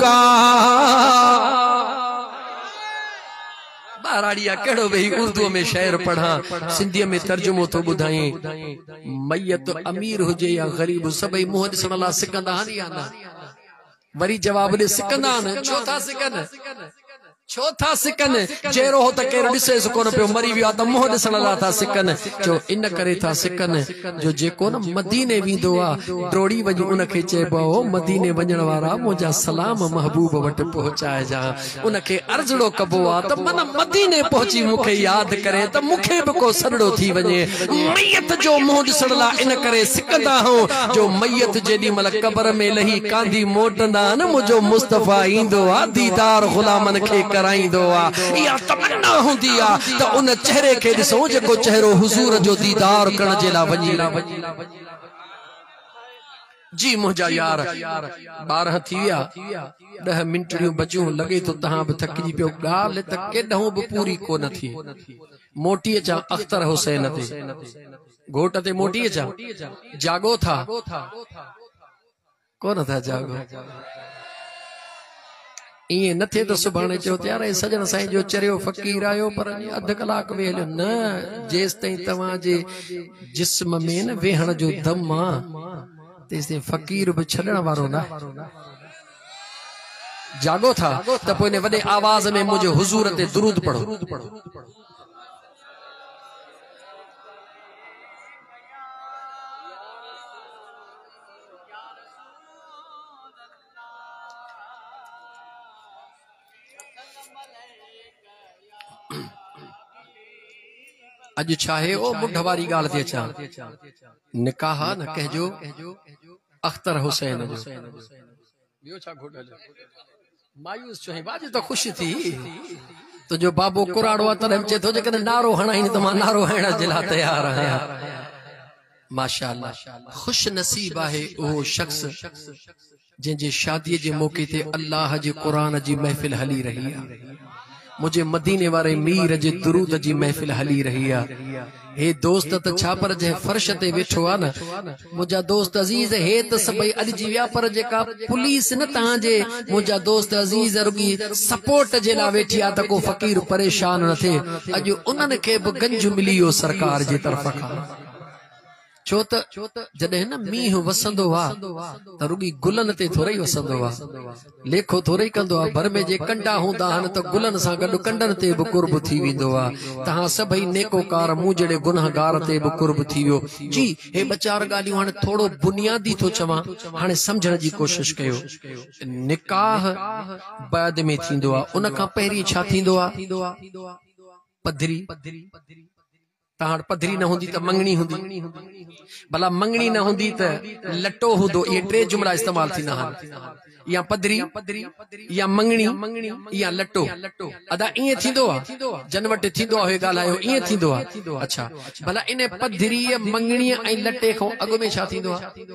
होगा। बाराड़िया कड़ो भई उर्दू में शेर पढ़ा, सिंधी में तर्जुमो तो बुधाई। मैयत अमीर हुजे या गरीब सभई मुंह ॾिसण लाइ सिकंदा आहिनि या न? वरी जवाब ॾे सिकंदा आहिनि। छो था सिकनि? छो था सिकनि? जहिड़ो हो त केरु ॾिसेसि कोन पियो, मरी वियो आहे त मुंह ॾिसण लाइ था सिकनि। जो इन करे था सिकनि जो जेको न मदीने वेंदो आहे दौड़ी वञी उनखे चइबो आहे ओ मदीने वञण वारा मुंहिंजा सलाम महबूब वटि पहुचाइजां। उनखे अर्ज़ड़ो कबो आहे त मन मदीने पहुची मूंखे यादि करे त मूंखे बि को सॾड़ो थी वञे। मैयत जो मुंह ॾिसण लाइ इन करे सिकंदा आहियूं जो मैयत जेॾी महिल क़बर में लही कांदी मोटंदा आहिनि मुंहिंजो मुस्तफ़ा ईंदो आहे, दीदार ग़ुलामनि खे कराईंदो आहे। इहा तमन्ना हूंदी आहे त उन चेहरे खे ॾिसो जेको चेहरो हुज़ूर जो दीदार करण जे लाइ वञी। जी मुंहिंजा यार 12 थी विया, 10 मिंटड़ियूं बचियूं। लॻे थो तव्हां बि थकिजी पियो। ॻाल्हि त केॾांहुं बि पूरी कोन थी। मोटी अचां अख्तर हुसैन ते, घोट ते मोटी अचां। जागो था कोन था जागो? इएं न थिए त सुभाणे चयो यार सजन साईं जो चरियो फ़क़ीर आयो पर अधु कलाक वेह न। जेसि ताईं तव्हांजे जिस्म में न वेहण जो दम आहे तेसि ताईं फ़क़ीर बि छॾण वारो न। जागो था त पोइ इन वॾे आवाज़ में मुंहिंजे हुज़ूर ते दुरूद पढ़ो। अज चाहे ओ मुंड वारी गाल थी अचां। निकाह न कहजो अख्तर हुसैन जो। ॿियो छा घोटल मायूस चई बाज तो खुश थी तुंहिंजो बाबो कुराड़ो आहे तॾहिं चए थो जेकॾहिं नारो हणाईं त मां नारो हणण जे लाइ तयार आहियां। माशाअल्लाह खुश नसीब आहे उहो शख्स जंहिंजे शादीअ जे मौके ते अल्लाह जे क़ुरान जी महफ़िल हली रही आहे। मुझे मदीने वारे मीर जे दुरूद जी महफिल हली रही है। हे दोस्त त छा पर जे फर्श ते वेठो आ न मुझा दोस्त अजीज हे त सभई अॾिजी विया पर जेका पुलिस न तहां जे मुझा दोस्त अजीज रुगी सपोर्ट जे ला वेठी आ त को फकीर परेशान न थे। अॼु उन्हनि खे बि गंज मिली वियो सरकार जे तरफ खां। छो त जॾहिं न मींहुं वसंदो आहे त रुगी गुलनि ते थोरे ई वसंदो आहे, लेखो थोरे ई कंदो आहे। भर में जे कंडा हूंदा आहिनि त गुलनि सां गॾु कंडनि ते बि कुर्ब थी वेंदो आहे। तव्हां सभई नेकोकार मूं जहिड़े गुनहगार ते बि कुर्ब थी वियो। जी हे ॿ चार ॻाल्हियूं हाणे थोरो बुनियादी थो चवां, हाणे सम्झण जी कोशिश कयो। निकाह बाद में थींदो आहे, उन खां पहिरीं छा थींदो आहे? पधरी। तहां पधरी न हूंदी त मंगणी हूंदी, भला मंगणी न हूंदी त लटो हूंदो। ये टे जुमला इस्तेमाल थींदा आहिनि, या पधरी या मंगणी या लटो। अदा ईअं थींदो आहे, जन वटि थींदो आहे ॻाल्हायो ईअं थींदो आहे। अच्छा भला इन पधरी मंगणी ऐं लटे खां अॻु में छा थींदो आहे?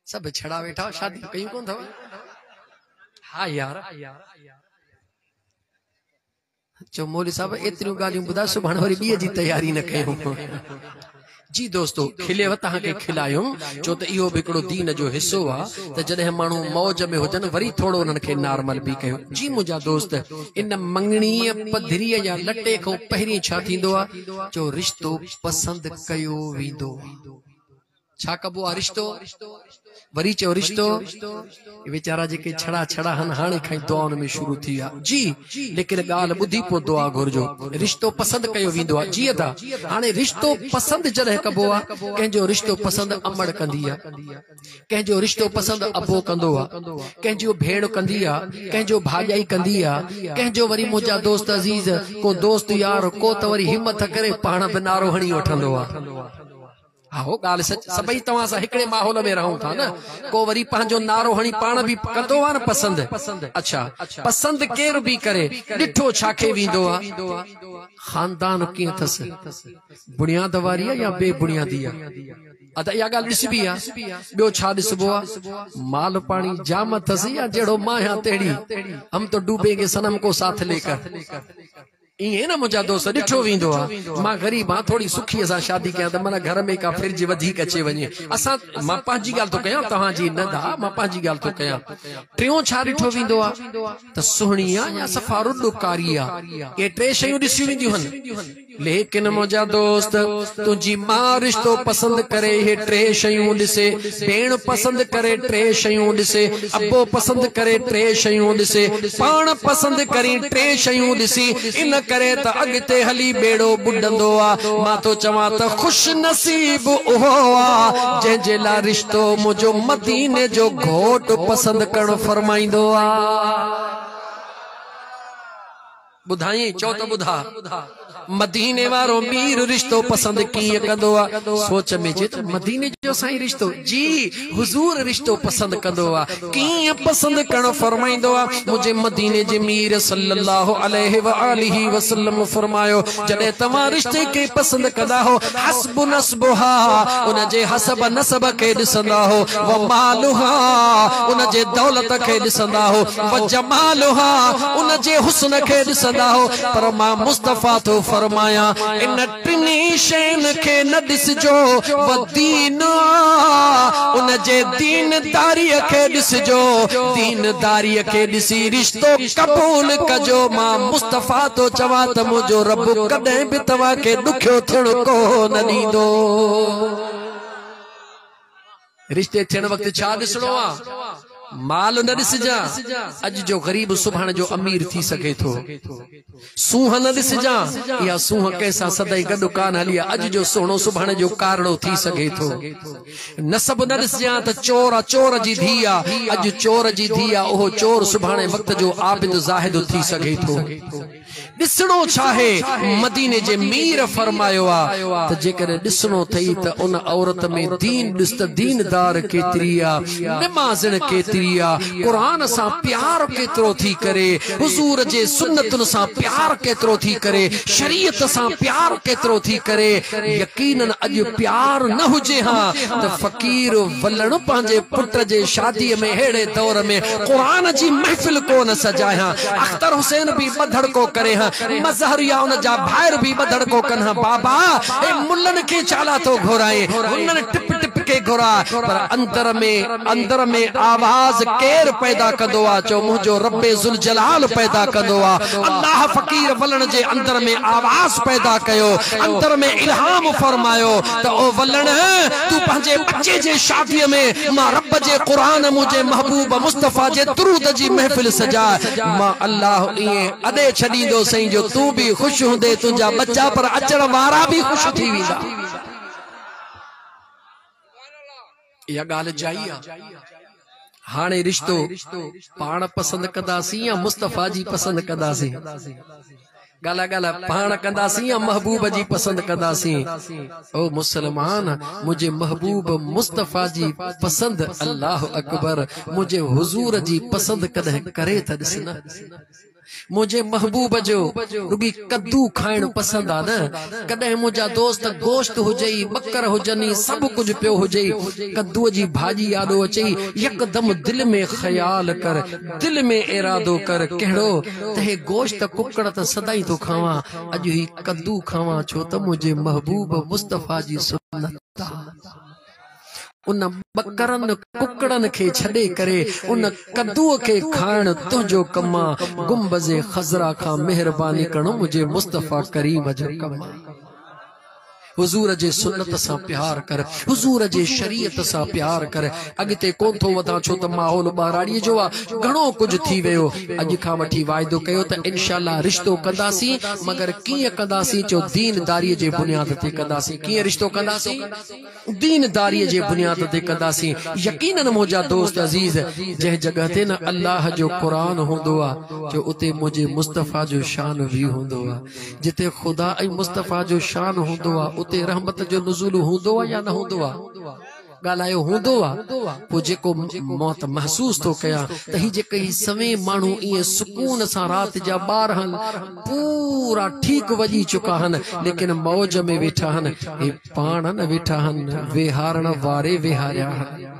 सभु छड़ा वेठा, शादी कयूं कोन अथव? हा यार चो मौली साहब एतिरियूं ॻाल्हियूं ॿुधाए सुभाणे वरी ॿीअ जी तयारी न कयूं। जी दोस्तो खिलेव तव्हांखे खिलायूं छो त इहो बि हिकिड़ो दीन जो हिसो आहे त जॾहिं माण्हू मौज में हुजनि वरी थोरो उन्हनि खे नॉर्मल बि कयो। जी मुंहिंजा दोस्त इन मंगणीअ पधरीअ या लटे खां पहिरीं छा थींदो आहे? जो रिश्तो पसंदि कयो वेंदो। छा कबो आहे? रिश्तो। वरी चयो रिश्तो। वीचारा जेके छड़ा छड़ा हन हाणे खां दुआउनि में शुरू थी विया। जी लेकिन ॻाल्हि ॿुधी पोइ दुआ घुरिजो। रिश्तो पसंदि कयो वेंदो आहे। जी अदा हाणे रिश्तो पसंदि जॾहिं कबो आहे, कंहिंजो रिश्तो पसंदि अमड़ कंदी आहे, कंहिंजो रिश्तो पसंदि अबो कंदो आहे, कंहिंजो भेण कंदी आहे, कंहिंजो भाॼाई कंदी आहे, कंहिंजो वरी मुंहिंजा दोस्त अज़ीज़ को दोस्त यार को त वरी हिमत करे पाण बि नारो हणी वठंदो आहे। हो ॻाल्हि सच, सभई तव्हां सां हिकिड़े माहौल में रहूं था न। को वरी पंहिंजो नारो हणी पाण बि कंदो आहे न पसंदि। अच्छा पसंदि केरु बि करे ॾिठो छाखे वेंदो आहे? ख़ानदान कीअं अथसि, बुनियाद वारी आहे या बेबुनियादी आहे? अदा इहा ॻाल्हि ॾिसबी आहे। ॿियो छा ॾिसबो आहे? माल पाणी जाम अथसि या जहिड़ो मां या तेड़ी हम तो डूबेंगे सनम को साथ लेकर। इहे ना मुझा दोस्त ॾिठो वेंदो आहे मां ग़रीब आं थोड़ी सुखी सां शादी कयां त माना घर में का फ्रिज वधीक अचे वञे असां मां पंहिंजी ॻाल्हि थो कयां तव्हांजी न दा मां पंहिंजी ॻाल्हि थो कयां टियों छा ॾिठो वेंदो आहे त सुहिणी आहे या सफ़ा रुॾकारी आहे इहे टे शयूं ॾिसियूं वेंदियूं आहिनि लेकिन मुझा दोस्त तुझी मां रिश्तो पसंद करे ये टे शयूं ॾिसे भेण पसंद करे टे शयूं ॾिसे अब्बो पसंद करे टे शयूं ॾिसे पाण पसंद करी टे शयूं ॾिसी इन करे त अॻिते हली बेड़ो बुॾंदो आहे मां तो चवां त खुश नसीब उहो आहे जंहिंजे लाइ रिश्तो मुंहिंजो मदीने जो घोट पसंद करणु फरमाईंदो आहे ॿुधाई चओ त ॿुधा मदीने वारो मीर रिश्तो पसंद कीअं कंदो आहे सोच में जे त मदीने जो साईं रिश्तो जी हुजूर रिश्तो पसंद कंदो आहे कीअं पसंद करणु फरमाईंदो आहे मुंहिंजे मदीने जे मीर सल्लल्लाहु अलैहि व आलिहि वसल्लम फरमायो जॾहिं तव्हां रिश्ते खे पसंद कंदा हो हस्ब नस्बुहा उन जे हसब नसब खे ॾिसंदा हो व मालुहा उन जे दौलत खे ॾिसंदा हो व जमालुहा उन जे हुस्न खे ॾिसंदा हो पर मां मुस्तफा तो फरमाया इन टिनी शयुनि खे न ॾिसजो व दीन उन जे दीनदारीअ खे ॾिसजो दीनदारीअ खे ॾिसी रिश्तो क़बूल कजो मां मुस्तफा तो चवां त मुंहिंजो रब कॾहिं बि तव्हांखे ॾुखियो थियणु कोन ॾींदो रिश्ते थियण वक़्तु छा ॾिसणो आहे माल न ॾिसजा अॼु जो ग़रीब सुभाणे जो अमीर थी सघे थो सूंह न ॾिसजा या सूंह कंहिंसां सदाई गॾु कान हली आहे अॼु जो सुहिणो सुभाणे जो कारड़ो थी सघे थो नसब न ॾिसजा त चोर आहे चोर जी धीउ आहे अॼु चोर जी धीउ आहे उहो चोर सुभाणे वक़्त जो आबिद ज़ाहिद थी सघे थो ॾिसणो छाहे मदीने जे मीर फरमायो आहे त जेकर ॾिसणो अथई त उन औरत में दीन ॾिस त दीनदार केतिरी आहे नमाज़ण केतिरी आहे क़ुरान सां प्यार केतिरो थी करे हुज़ूर जे सुन्नतुनि सां प्यार केतिरो थी करे शरीयत सां प्यार केतिरो थी करे यकीनन अॼु प्यार न हुजे हा त फ़कीर वलण पंहिंजे पुट जे शादीअ में अहिड़े दौर में क़ुरान जी महफ़िल कोन सजाया अख्तर हुसैन बि ॿधड़को करे मज़हरिया उन जा भाइर भी बदड़को कन बाबा ए मुल्लन के चाला तो घोराए उन्हनि टिप टिप के घोरा पर अंदर में आवाज केर पैदा कंदो आ चो मुंहिंजो रब्बे ज़ुल जलाल पैदा कंदो आ अल्लाह फ़कीर वलण जे अंदर में आवाज पैदा कयो अंदर में इल्हाम फरमायो त ओ वलण तू पंहिंजे बच्चे जे शादीअ में मां रब जे क़ुरान मुंहिंजे महबूब मुस्तफा जे दुरूद जी महफ़िल सजा मां अल्लाह इए अदे छॾींदो सही जो तू भी खुश हूंदे तुंहिंजा बच्चा पर अचण वारा भी खुश थी वेंदा इहा ॻाल्हि जाई आहे हाणे रिश्तो पाण पसंद कंदासीं या मुस्तफा जी पसंद कंदासीं गाला गाला पाण कंदासीं या महबूब जी पसंद कंदासीं ओ मुसलमान मुझे महबूब मुस्तफा जी पसंद अल्लाह अकबर मुझे हुजूर जी पसंद कदे करे त ॾिस न मुझे महबूब जो रुगी कद्दू खाइण पसंद आ न कदे मुझा दोस्त गोश्त हुजई बकर हुजनी सब कुछ पियो हुजई कद्दू जी भाजी यादो अचई यकदम दिल में ख्याल कर दिल में इरादो कर केड़ो ते गोश्त कुकड़ त सदाई तो खावा अज ही कद्दू खावा छो त मुझे महबूब मुस्तफा जी सुन्नत उन बकरन कुकड़न के छड़े करे उन कद्दू के खाण तुझो कमा गुंबज़े खजरा का मेहरबानी करणो मुझे मुस्तफा करीम जो कमा हुजूर जे सुन्नत सां प्यार कर हुजूर जे शरीयत सां प्यार कर अगते कोन थो वधा छो त माहौल बाराड़ी जो आ घणो कुछ थी वियो अज खां वठी वायदो कयो त इंशाअल्लाह रिश्तो कंदासी मगर कीअं कंदासी जो दीनदारी जे बुनियाद ते कंदासी कीअं रिश्तो कंदासी दीनदारी जे बुनियाद ते कंदासी यकीनन मुझा दोस्त अजीज जे जगह ते न अल्लाह जो कुरान होंदो आ जो उते मुझे मुस्तफा जो शान भी होंदो आ जिते खुदा ऐं मुस्तफा जो शान होंदो आ उते रहमत जो नुज़ुल होंदो या न होंदो गालायो होंदो पो जेको मौत महसूस तो कया त ही जेके समय मानू ये सुकून सा रात जा 12 पूरा ठीक वजी चुका हन लेकिन मौज में वेठा हन ए पाण न वेठा हन वेहारण वारे वेहारिया हन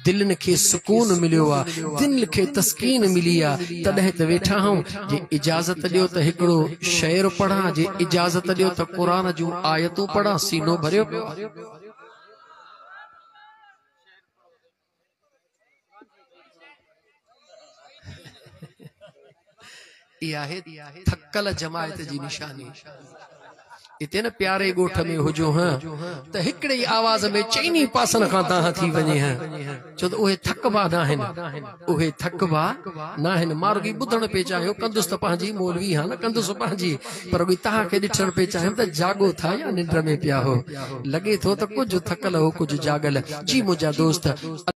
दिलनि खे सुकून मिलियो आहे, दिल खे तस्कीन मिली आहे। तॾहिं त वेठा आहियूं। जे इजाज़त ॾियो त हिकिड़ो शेर पढ़ां, जे इजाज़त ॾियो त क़ुरान जूं आयतूं पढ़ां। सीनो भरियो पियो आहे। इहा आहे थकल जमायत जी निशानी। इते न प्यारे ॻोठ में हुजो हां त हिकिड़े ई आवाज़ में चइनी पासनि खां तव्हां थी वञे हां, छो त उहे थकबा न आहिनि, उहे थकबा न आहिनि। मारुगी ॿुधण पे चाहियो, कंदुसि त पंहिंजी मौलवी हां न कंदुसि पंहिंजी, पर तव्हांखे ॾिठण पे चाहियो त जागो था या निंड में पिया हो। लॻे थो त कुझु थकल हो कुझु जागल। जी मुंहिंजा दोस्त,